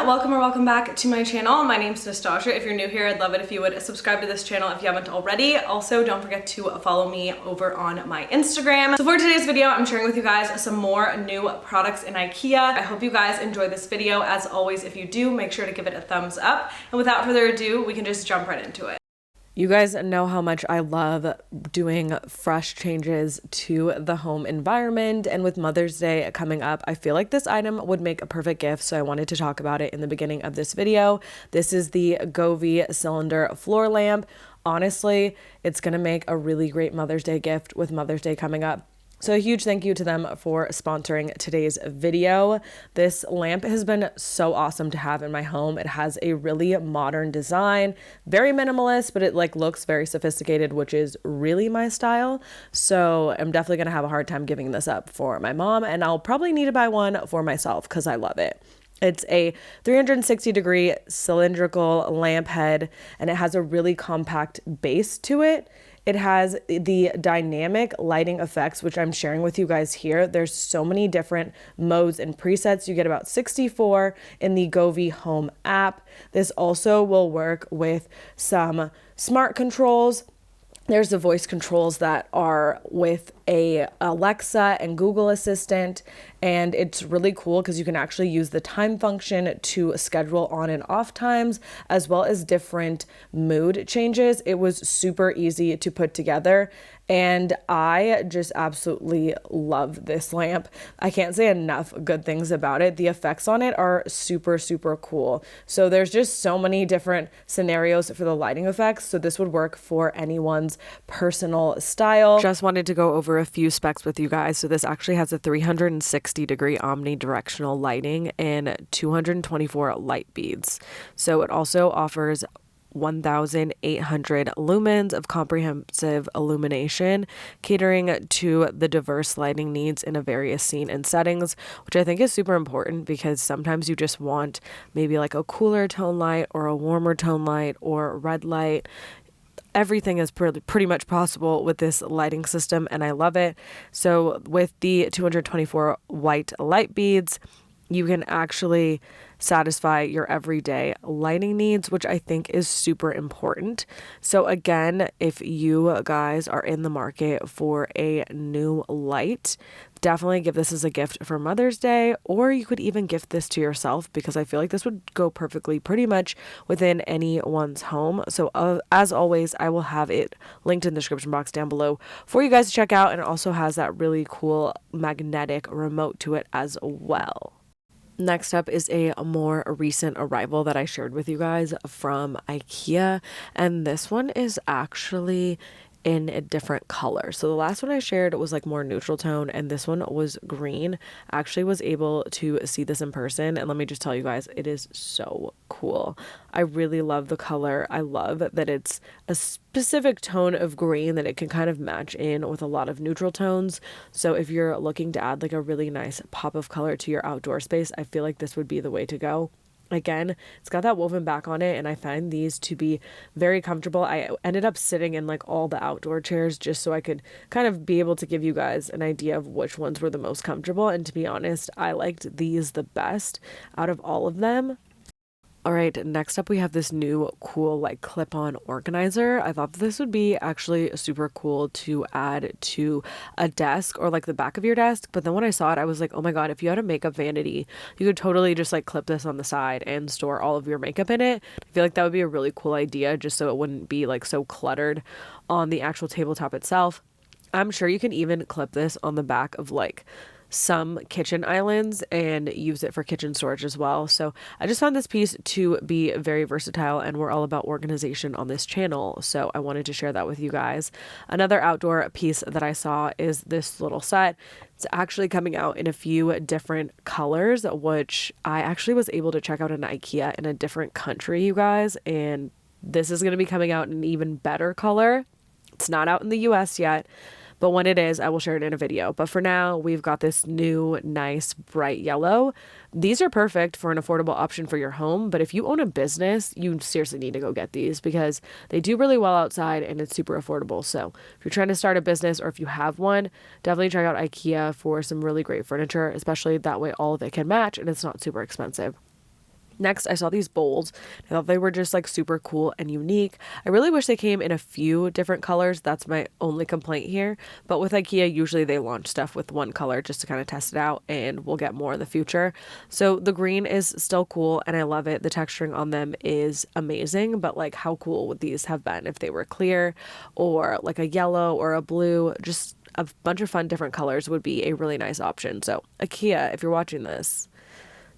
welcome or welcome back to my channel. My name's Nastasia. If you're new here, I'd love it if you would subscribe to this channel if you haven't already. Also, don't forget to follow me over on my Instagram. So for today's video, I'm sharing with you guys some more new products in Ikea. I hope you guys enjoy this video. As always, if you do, make sure to give it a thumbs up. And without further ado, we can just jump right into it. You guys know how much I love doing fresh changes to the home environment, and with Mother's Day coming up, I feel like this item would make a perfect gift, so I wanted to talk about it in the beginning of this video. This is the Govee cylinder floor lamp. Honestly, it's gonna make a really great Mother's Day gift with Mother's Day coming up. So a huge thank you to them for sponsoring today's video. This lamp has been so awesome to have in my home. It has a really modern design, very minimalist, but it looks very sophisticated, which is really my style. So I'm definitely gonna have a hard time giving this up for my mom, and I'll probably need to buy one for myself because I love it. It's a 360-degree cylindrical lamp head, and it has a really compact base to it. It has the dynamic lighting effects, which I'm sharing with you guys here. There's so many different modes and presets. You get about 64 in the Govee Home app. This also will work with some smart controls. There's the voice controls that are with a Alexa and Google Assistant, and it's really cool because you can actually use the time function to schedule on and off times as well as different mood changes. It was super easy to put together, and I just absolutely love this lamp. I can't say enough good things about it. The effects on it are super, super cool. So there's just so many different scenarios for the lighting effects. So this would work for anyone's personal style. Just wanted to go over a few specs with you guys. So this actually has a 360-degree omnidirectional lighting and 224 light beads. So it also offers 1,800 lumens of comprehensive illumination, catering to the diverse lighting needs in a various scene and settings, which I think is super important because sometimes you just want maybe like a cooler tone light or a warmer tone light or red light. Everything is pretty much possible with this lighting system, and I love it. So with the 224 white light beads, you can actually satisfy your everyday lighting needs, which I think is super important. So again, if you guys are in the market for a new light, definitely give this as a gift for Mother's Day, or you could even gift this to yourself because I feel like this would go perfectly pretty much within anyone's home. So as always, I will have it linked in the description box down below for you guys to check out, and it also has that really cool magnetic remote to it as well. Next up is a more recent arrival that I shared with you guys from Ikea, and this one is actually in a different color. So the last one I shared was like more neutral tone, and this one was green. I actually was able to see this in person, and let me just tell you guys, it is so cool. I really love the color. I love that it's a specific tone of green that it can kind of match in with a lot of neutral tones. So if you're looking to add like a really nice pop of color to your outdoor space, I feel like this would be the way to go. Again, it's got that woven back on it, and I find these to be very comfortable. I ended up sitting in like all the outdoor chairs just so I could kind of be able to give you guys an idea of which ones were the most comfortable, and to be honest, I liked these the best out of all of them. All right, next up we have this new cool like clip-on organizer. I thought this would be actually super cool to add to a desk or like the back of your desk. But then when I saw it, I was like, oh my God, if you had a makeup vanity, you could totally just like clip this on the side and store all of your makeup in it. I feel like that would be a really cool idea just so it wouldn't be like so cluttered on the actual tabletop itself. I'm sure you can even clip this on the back of like some kitchen islands and use it for kitchen storage as well. So I just found this piece to be very versatile, and we're all about organization on this channel, so I wanted to share that with you guys. Another outdoor piece that I saw is this little set. It's actually coming out in a few different colors, which I actually was able to check out in Ikea in a different country, you guys, and this is going to be coming out in an even better color. It's not out in the US yet, but when it is, I will share it in a video. But for now, we've got this new, nice, bright yellow. These are perfect for an affordable option for your home. But if you own a business, you seriously need to go get these because they do really well outside and it's super affordable. So if you're trying to start a business or if you have one, definitely check out Ikea for some really great furniture, especially that way all of it can match and it's not super expensive. Next, I saw these bowls. I thought they were just like super cool and unique. I really wish they came in a few different colors. That's my only complaint here. But with IKEA, usually they launch stuff with one color just to kind of test it out, and we'll get more in the future. So the green is still cool and I love it. The texturing on them is amazing, but like how cool would these have been if they were clear or like a yellow or a blue? Just a bunch of fun different colors would be a really nice option. So IKEA, if you're watching this,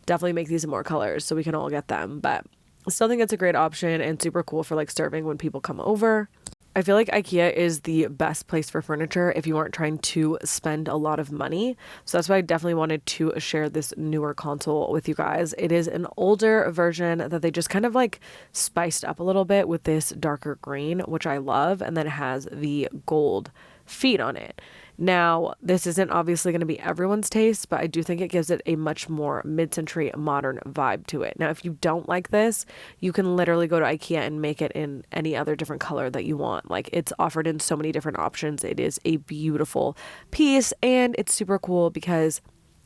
definitely make these in more colors so we can all get them. But I still think it's a great option and super cool for like serving when people come over. I feel like IKEA is the best place for furniture if you aren't trying to spend a lot of money. So that's why I definitely wanted to share this newer console with you guys. It is an older version that they just kind of like spiced up a little bit with this darker green, which I love, and then it has the gold feet on it. Now, this isn't obviously going to be everyone's taste, but I do think it gives it a much more mid-century modern vibe to it. Now, if you don't like this, you can literally go to IKEA and make it in any other different color that you want. Like, it's offered in so many different options. It is a beautiful piece, and it's super cool because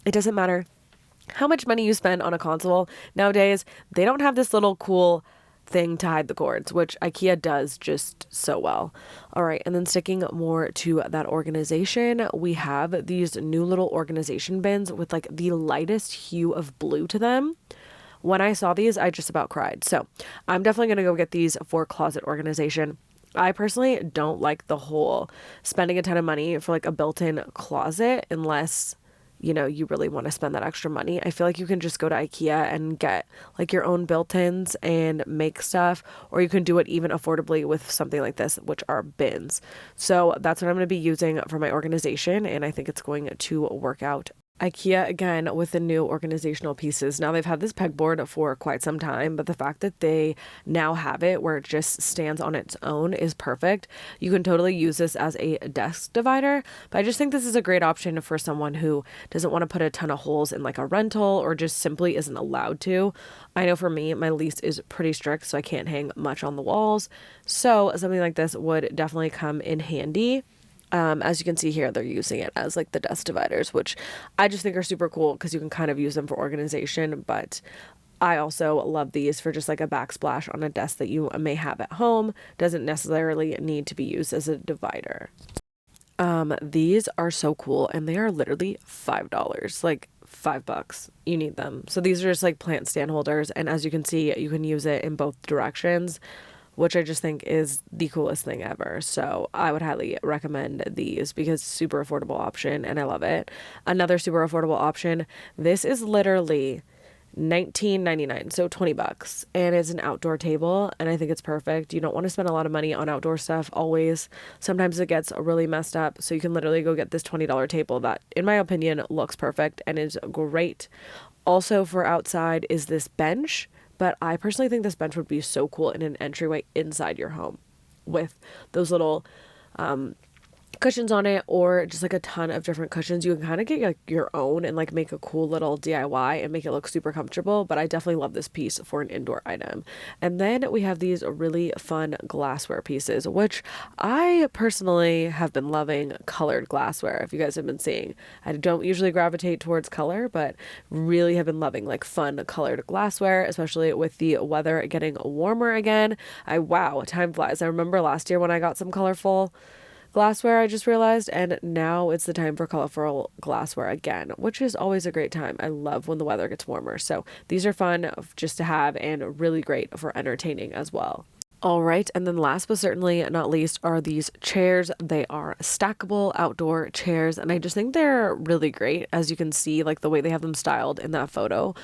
it doesn't matter how much money you spend on a console. Nowadays, they don't have this little cool thing to hide the cords, which IKEA does just so well. All right, and then sticking more to that organization, we have these new little organization bins with like the lightest hue of blue to them. When I saw these, I just about cried. So I'm definitely going to go get these for closet organization. I personally don't like the whole spending a ton of money for like a built-in closet unless you really want to spend that extra money. I feel like you can just go to IKEA and get like your own built-ins and make stuff, or you can do it even affordably with something like this, which are bins. So that's what I'm going to be using for my organization, and I think it's going to work out. IKEA again with the new organizational pieces. Now they've had this pegboard for quite some time, but the fact that they now have it where it just stands on its own is perfect. You can totally use this as a desk divider, but I just think this is a great option for someone who doesn't want to put a ton of holes in like a rental or just simply isn't allowed to. I know for me, my lease is pretty strict, so I can't hang much on the walls. So something like this would definitely come in handy. As you can see here, they're using it as like the desk dividers, which I just think are super cool because you can kind of use them for organization. But I also love these for just like a backsplash on a desk that you may have at home. Doesn't necessarily need to be used as a divider. These are so cool, and they are literally $5, like $5. You need them. So these are just like plant stand holders, and as you can see, you can use it in both directions, which I just think is the coolest thing ever. So I would highly recommend these because super affordable option and I love it. Another super affordable option, this is literally $19.99, so $20, and it's an outdoor table, and I think it's perfect. You don't want to spend a lot of money on outdoor stuff always. Sometimes it gets really messed up, so you can literally go get this $20 table that, in my opinion, looks perfect and is great. Also for outside is this bench. But I personally think this bench would be so cool in an entryway inside your home with those little cushions on it, or just like a ton of different cushions. You can kind of get like your own and like make a cool little DIY and make it look super comfortable. But I definitely love this piece for an indoor item. And then we have these really fun glassware pieces, which I personally have been loving colored glassware. If you guys have been seeing, I don't usually gravitate towards color, but really have been loving like fun colored glassware, especially with the weather getting warmer again. Wow, time flies. I remember last year when I got some colorful glassware, I just realized, and now it's the time for colorful glassware again, which is always a great time. I love when the weather gets warmer. So these are fun just to have and really great for entertaining as well. All right, and then last but certainly not least are these chairs. They are stackable outdoor chairs, and I just think they're really great. As you can see, like the way they have them styled in that photo,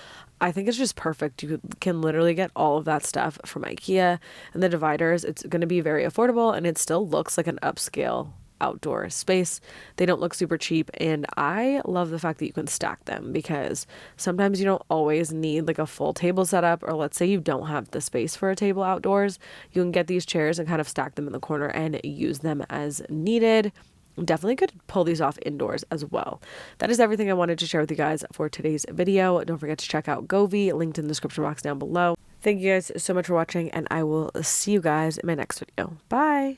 I think it's just perfect. You can literally get all of that stuff from IKEA, and the dividers, it's going to be very affordable, and it still looks like an upscale outdoor space. They don't look super cheap, and I love the fact that you can stack them because sometimes you don't always need like a full table setup, or let's say you don't have the space for a table outdoors. You can get these chairs and kind of stack them in the corner and use them as needed. Definitely could pull these off indoors as well. That is everything I wanted to share with you guys for today's video. Don't forget to check out Govee, linked in the description box down below. Thank you guys so much for watching, and I will see you guys in my next video. Bye!